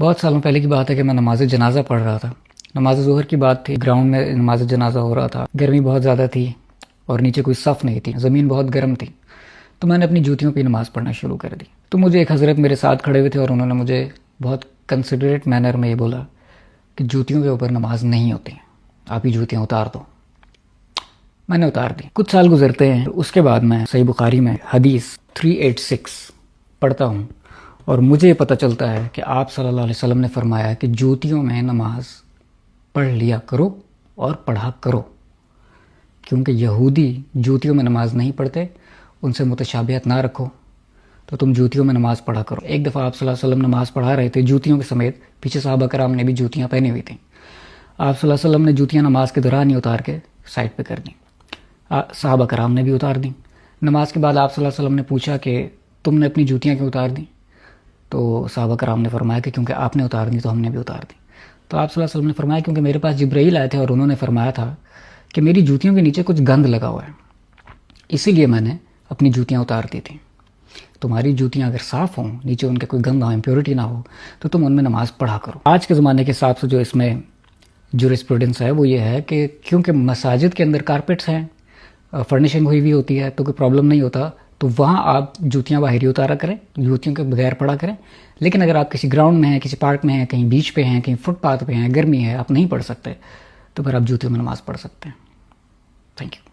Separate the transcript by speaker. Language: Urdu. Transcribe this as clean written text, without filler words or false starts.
Speaker 1: بہت سالوں پہلے کی بات ہے کہ میں نماز جنازہ پڑھ رہا تھا. نماز ظہر کی بات تھی. گراؤنڈ میں نماز جنازہ ہو رہا تھا. گرمی بہت زیادہ تھی اور نیچے کوئی صف نہیں تھی. زمین بہت گرم تھی. تو میں نے اپنی جوتیوں پہ نماز پڑھنا شروع کر دی. تو مجھے ایک حضرت میرے ساتھ کھڑے ہوئے تھے اور انہوں نے مجھے بہت کنسیڈریٹ مینر میں یہ بولا کہ جوتیوں کے اوپر نماز نہیں ہوتی, آپ ہی جوتیاں اتار دو. میں نے اتار دی. کچھ سال گزرتے ہیں. اس کے بعد میں صحیح بخاری میں حدیث 386 پڑھتا ہوں اور مجھے یہ پتہ چلتا ہے کہ آپ صلی اللہ علیہ وسلم نے فرمایا کہ جوتیوں میں نماز پڑھ لیا کرو اور پڑھا کرو, کیونکہ یہودی جوتیوں میں نماز نہیں پڑھتے, ان سے متشابہت نہ رکھو, تو تم جوتیوں میں نماز پڑھا کرو. ایک دفعہ آپ صلی اللہ علیہ وسلم نماز پڑھا رہے تھے جوتیوں کے سمیت. پیچھے صحابہ کرام نے بھی جوتیاں پہنی ہوئی تھیں. آپ صلی اللہ علیہ وسلم نے جوتیاں نماز کے دوران ہی اتار کے سائڈ پہ کر دیں. صحابہ کرام نے بھی اتار دیں. نماز کے بعد آپ صلی اللہ علیہ وسلم نے پوچھا کہ تم نے اپنی جوتیاں کیوں اتار دیں؟ تو صحابہ کرام نے فرمایا کہ کیونکہ آپ نے اتار دی تو ہم نے بھی اتار دی. تو آپ صلی اللہ علیہ وسلم نے فرمایا کیونکہ میرے پاس جبرائیل آئے تھے اور انہوں نے فرمایا تھا کہ میری جوتیوں کے نیچے کچھ گند لگا ہوا ہے, اسی لیے میں نے اپنی جوتیاں اتار دی تھیں. تمہاری جوتیاں اگر صاف ہوں, نیچے ان کے کوئی گند نہ ہو, امپیورٹی نہ ہو, تو تم ان میں نماز پڑھا کرو. آج کے زمانے کے حساب سے جو اس میں جورسپروڈنس ہے وہ یہ ہے کہ کیونکہ مساجد کے اندر کارپیٹس ہیں, فرنیشنگ ہوئی ہوئی ہوتی ہے, تو کوئی پرابلم نہیں ہوتا, تو وہاں آپ جوتیاں باہر ہی اتارا کریں, جوتیوں کے بغیر پڑھا کریں. لیکن اگر آپ کسی گراؤنڈ میں ہیں, کسی پارک میں ہیں, کہیں بیچ پہ ہیں, کہیں فٹ پاتھ پہ ہیں, گرمی ہے, آپ نہیں پڑھ سکتے, تو پھر آپ جوتیوں میں نماز پڑھ سکتے ہیں. Thank you.